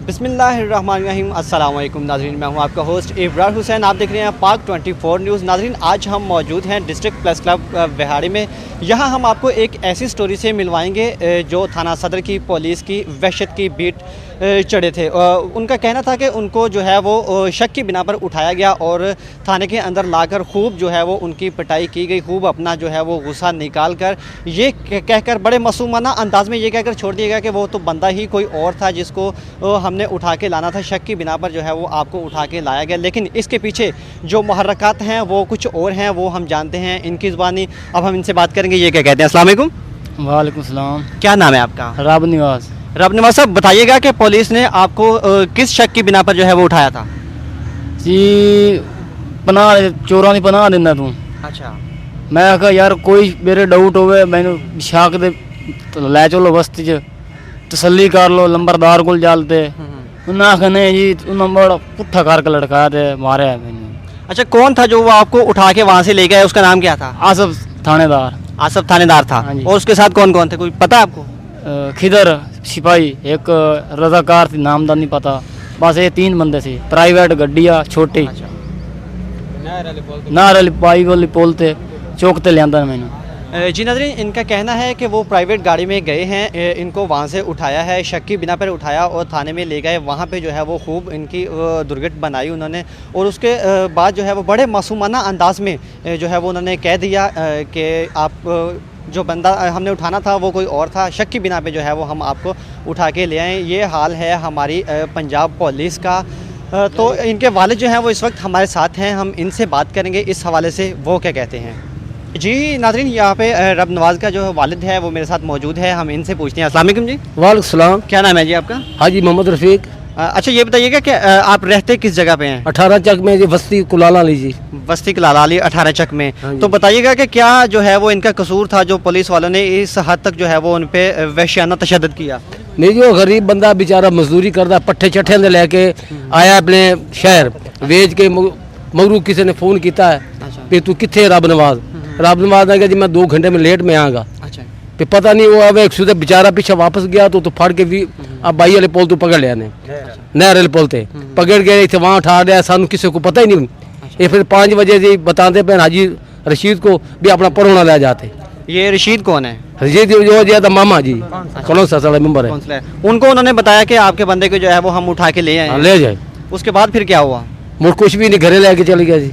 बिस्मिल्लाहिर्रहमानिर्रहीम। अस्सलाम वालेकुम नाज़रीन, मैं हूं आपका होस्ट इब्रार हुसैन। आप देख रहे हैं पाक 24 न्यूज़। नाज़रीन, आज हम मौजूद हैं डिस्ट्रिक्ट प्रेस क्लब बिहाड़ी में। यहां हम आपको एक ऐसी स्टोरी से मिलवाएंगे जो थाना सदर की पुलिस की वहशत की बीट चढ़े थे। उनका कहना था कि उनको जो है वो शक की बिना पर उठाया गया और थाने के अंदर लाकर खूब जो है वो उनकी पिटाई की गई। खूब अपना जो है वो गुस्सा निकाल कर ये कहकर बड़े मासूमाना अंदाज में ये कहकर छोड़ दिया गया कि वो तो बंदा ही कोई और था जिसको हमने उठा के लाना था। शक की बिना पर जो है वो आपको उठा के लाया गया, लेकिन इसके पीछे जो मुहर्रकात हैं वो कुछ और हैं, वो हम जानते हैं इनकी ज़ुबानी। अब हम इनसे बात करेंगे। ये क्या कहते हैं? अस्सलाम वालेकुम। वालेकुम सलाम। क्या नाम है आपका? रब निवास। रब निवास साहब, बताइएगा कि पुलिस ने आपको किस शक की बिना पर जो है वो उठाया था? जी पनाह चोरां दी पनाह दिंदा तू। अच्छा। मैं आखा यार कोई मेरे डाउट होवे मैनू शक दे लै चलो बस्ती च तसल्ली कर लो, लंबरदार कोल जालते। उन्हें आखा नहीं जी, उन्हें बड़ा पुट्ठा करके लटकाया थे, मारे मैंने। अच्छा, कौन था जो वो आपको उठा के वहाँ से ले गया? उसका नाम क्या था? आसफ थानेदार। आसफ थानेदार था। हाँ जी। और उसके साथ कौन कौन थे, कोई पता है आपको? खिदर सिपाही, एक रजाकार थी, नाम दा नहीं पता। बस ये 3 बंदे थे। प्राइवेट गड्डिया छोटी नार अली पाई वाली पोल ते चौक ते लियांदा मैंने। जी नाज़रीन, इनका कहना है कि वो प्राइवेट गाड़ी में गए हैं, इनको वहाँ से उठाया है, शक की बिना पर उठाया और थाने में ले गए। वहाँ पे जो है वो खूब इनकी दुर्गत बनाई उन्होंने और उसके बाद जो है वो बड़े मासूमाना अंदाज में जो है वो उन्होंने कह दिया कि आप जो बंदा हमने उठाना था वो कोई और था। शक की बिना पे जो है वो हम आपको उठा के ले आए। ये हाल है हमारी पंजाब पुलिस का। तो इनके वालिद जो हैं वो इस वक्त हमारे साथ हैं, हम इनसे बात करेंगे इस हवाले से वो क्या कहते हैं। जी नाज़रीन, यहाँ पे रब नवाज का जो वालिद है वो मेरे साथ मौजूद है, हम इनसे पूछते हैं। अस्सलाम वालेकुम जी। वालेकुम सलाम। क्या नाम है जी आपका? हाजी मोहम्मद रफीक। अच्छा, ये बताइएगा कि आप रहते किस जगह पे हैं? 18 चक में जी, बस्ती कुलाला लीजिए। बस्ती कलाली 18 चक में। हाँ जी। तो बताइएगा कि क्या जो है वो इनका कसूर था जो पुलिस वालों ने इस हद तक जो है वो उन पे वहशियाना तशद्दुद किया? नहीं जी, वो गरीब बंदा बेचारा मजदूरी करता, पट्ठे चट्ठे दे लेके आया अपने शहर वेच के। मगरू किसी ने फोन किया है कि तू किथे? रब नवाज। रब नवाज ने कहा जी मैं 2 घंटे में लेट में आऊँगा। अच्छा। फिर पता नहीं वो अब एक सुधे बेचारा पीछे वापस गया तो फड़ के भी अब बाई वाले पुल तो पकड़ लिया ने, नहर वाले पुल ते पकड़ गए थे, वहाँ उठा लिया। सानू किसी को पता ही नहीं। ये फिर 5 बजे जी बताते पे हाजी रशीद को भी अपना पढ़ोना ले जाते। ये रशीद कौन है? रशीद जो जी था मामा जी, कौन सा साला मेंबर है। कौंसलर। उनको उन्होंने बताया कि आपके बंदे को जो है वो हम उठा के ले आए हैं। ले जाए। उसके बाद फिर क्या हुआ? मुझ कुछ भी नहीं, घरे लेके चले गया जी।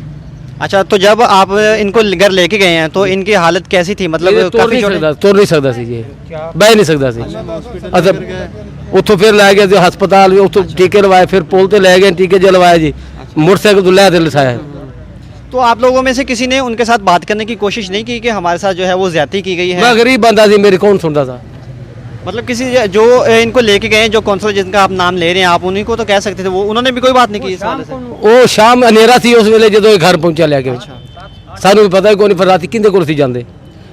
अच्छा, तो जब आप इनको घर लेके गए हैं तो इनकी हालत कैसी थी? मतलब काफी तोड़ नहीं सकता सी जी, बह नहीं सकता सी। अच्छा, उतो फिर लै गया जी हस्पताल, उतो टीके लवाए, फिर पुल ते ले गए टीके जलवाए जी। मोटरसाइकिल तो लै लिसाया। तो आप लोगों में से किसी ने उनके साथ बात करने की कोशिश नहीं की कि हमारे साथ जो है वो ज्यादती की गई है? मैं गरीब बंदा थी, मेरी कौन सुनता था? मतलब किसी जो इनको लेके गए, जो काउंसलर जिनका आप नाम ले रहे हैं, आप उन्हीं को तो कह सकते थे, वो उन्होंने भी कोई बात नहीं की इस वाले से? वो शाम अंधेरा थी उस वेले जो घर पहुंचा लिया के। सानू भी पता ही कोई नहीं, फिर रात किंदे कोल सी जांदे।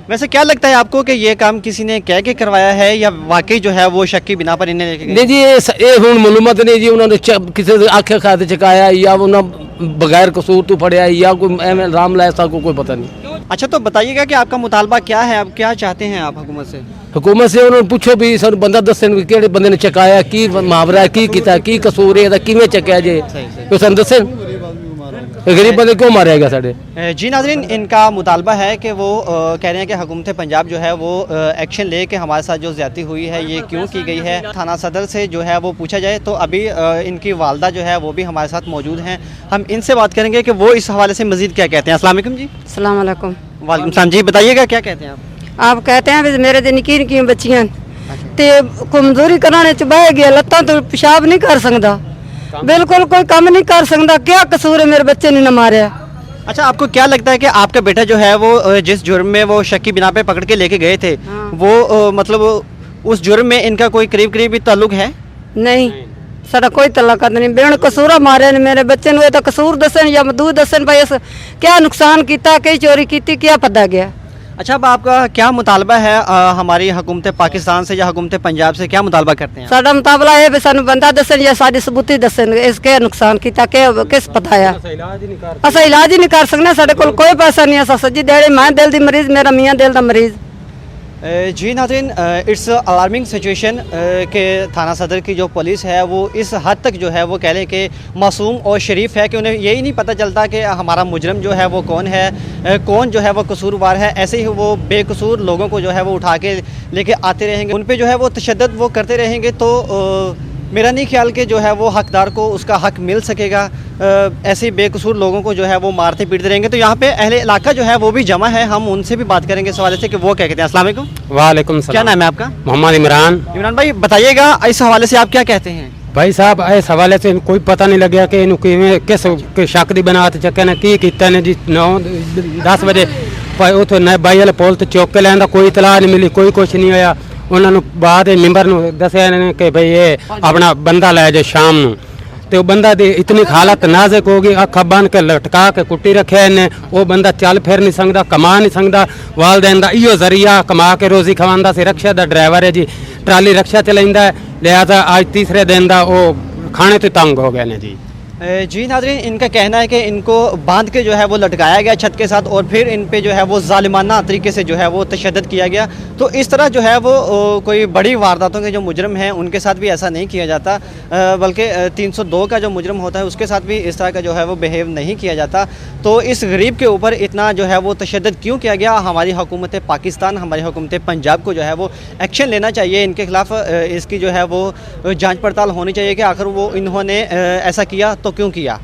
वैसे क्या लगता है आपको कि ये काम किसी ने कह के करवाया है या वाकई जो है वो शक की बिना पर इन्हें लेके गए? नहीं जी, ये हुण मालूमत नहीं जी, उन्होंने किसी से आखे खाते चकाया या उन्होंने बगैर कसूर तो फड़िया या कोई एवं राम लाया, सा कोई पता नहीं। अच्छा, तो बताइएगा कि आपका मुतालबा क्या है, आप क्या चाहते हैं आप हुकूमत से? हुकूमत से उन्होंने पूछो भी सर बंदा दसन कि बंदे ने चकाया, की मुहावरा की किया, की कसूर है, किवें चकया जे, तो सन दसन गरीब बंदे क्यों मारे गया साढ़े। जी नाज़रीन, इनका मुतालबा है कि वो कह रहे हैं कि हुकूमत पंजाब जो है वो एक्शन ले के हमारे साथ जो ज़्यादती हुई है ये क्यों की गई है, थाना सदर से जो है वो पूछा जाए। तो अभी इनकी वालदा जो है वो भी हमारे साथ मौजूद हैं, हम इनसे बात करेंगे कि वो इस हवाले से मज़ीद क्या कहते हैं। अस्सलाम वालेकुम जी। अस्सलाम वालेकुम। वालेकुम सलाम जी, बताइएगा क्या कहते हैं आप? आप कहते हैं भी मेरे दिन निकी निकी बच्चियां ते कमजोरी कराने च बह गया, लत्तां तो पेशाब नहीं कर सकदा, बिल्कुल कोई काम नहीं कर सकता। क्या कसूर है मेरे बच्चे ने न मारा? अच्छा, आपको क्या लगता है कि आपका बेटा जो है वो जिस जुर्म में वो शक की बिना पे पकड़ के लेके गए थे, हाँ। वो मतलब उस जुर्म में इनका कोई करीब करीबी ताल्लुक है? नहीं, साडा कोई तलाकत नहीं। बेन कसूरा मारे ने मेरे बच्चे ने, तो कसूर दसन या मदू दसन भाई क्या नुकसान किया, कई चोरी की, क्या पता गया। अच्छा, अब आपका क्या मुतालबा है हमारी हुकूमत पाकिस्तान से या हुकूमत पंजाब से क्या मुतालबा करते हैं? साडा मुताबला है भी सानू बंदा दसन या साडी सबूती दसन, इसके नुकसान किया किस पता है। असा इलाज ही नहीं कर सकना, साडे कोल कोई पैसा नहीं। असा सजी देड़े, मैं दिल दी मरीज, मेरा मियाँ दिल दा मरीज। जी नाज़रीन, इट्स अलार्मिंग सिचुएशन के थाना सदर की जो पुलिस है वो इस हद तक जो है वो कह लें कि मासूम और शरीफ है कि उन्हें यही नहीं पता चलता कि हमारा मुजरम जो है वो कौन है, कौन जो है वो कसूरवार है। ऐसे ही वो बेकसूर लोगों को जो है वो उठा के लेके आते रहेंगे, उन पे जो है वो तशद्दुद वो करते रहेंगे। तो मेरा नहीं ख्याल कि जो है वो हकदार को उसका हक मिल सकेगा। ऐसे बेकसूर लोगों को जो है वो मारते पीटते रहेंगे। तो यहाँ पे अहले इलाका जो है वो भी जमा है, हम उनसे भी बात करेंगे इस हवाले से कि वो क्या कहते हैं। अस्सलाम वालेकुम। वालेकुम क्या सलाम। नाम है आपका? मोहम्मद इमरान। इमरान भाई बताइएगा इस हवाले से आप क्या कहते हैं? भाई साहब इस हवाले से कोई पता नहीं लगे कि इन्हों किस शक दी बनाते चक्के ने की किया ने जी 9-10 वजे उतो नए बाई वाले पुल तो चौक के लैंदा, कोई इतला नहीं मिली, कोई कुछ नहीं होया। उन्होंने बाद मैंबर दसिया कि भाई ये अपना बंदा लै जाए शाम ਨੂੰ ਤੇ ਉਹ ਬੰਦਾ ਦੀ ਇਤਨੀ ਹਾਲਤ ਨਾਜ਼ੁਕ ਹੋ ਗਈ, ਅੱਖਾਂ ਬੰਨ ਕੇ ਲਟਕਾ ਕੇ ਕੁੱਟੀ ਰੱਖਿਆ ਇਹਨੇ। ਉਹ ਬੰਦਾ ਚੱਲ ਫਿਰ ਨਹੀਂ ਸਕਦਾ, ਕਮਾ ਨਹੀਂ ਸਕਦਾ। ਵਾਲਦੈਨ ਦਾ ਇਹੋ ਜ਼ਰੀਆ ਕਮਾ ਕੇ ਰੋਜ਼ੀ ਖਵਾਉਂਦਾ ਸੀ। ਰਕਸ਼ਾ ਦਾ ਡਰਾਈਵਰ ਹੈ ਜੀ, ਟਰਾਲੀ ਰਕਸ਼ਾ ਚਲਾਉਂਦਾ ਹੈ, ਲਿਹਾਜ਼ਾ ਅੱਜ ਤੀਸਰੇ ਦਿਨ ਦਾ ਉਹ ਖਾਣੇ ਤੋਂ ਤੰਗ ਹੋ ਗਏ ਨੇ ਜੀ। जी नाज़रीन, इनका कहना है कि इनको बांध के जो है वो लटकाया गया छत के साथ और फिर इन पे जो है वो ज़ालिमाना तरीके से जो है वो तशद्दुद किया गया। तो इस तरह जो है वो कोई बड़ी वारदातों के जो मुजरम हैं उनके साथ भी ऐसा नहीं किया जाता, बल्कि 302 का जो मुजरम होता है उसके साथ भी इस तरह का जो है वो बिहेव नहीं किया जाता। तो इस गरीब के ऊपर इतना जो है वो तशद्दुद क्यों किया गया? हमारी हुकूमत पाकिस्तान, हमारी हुकूमत पंजाब को जो है वो एक्शन लेना चाहिए, इनके ख़िलाफ़ इसकी जो है वो जाँच पड़ताल होनी चाहिए कि आखिर वो इन्होंने ऐसा किया तो क्यों किया।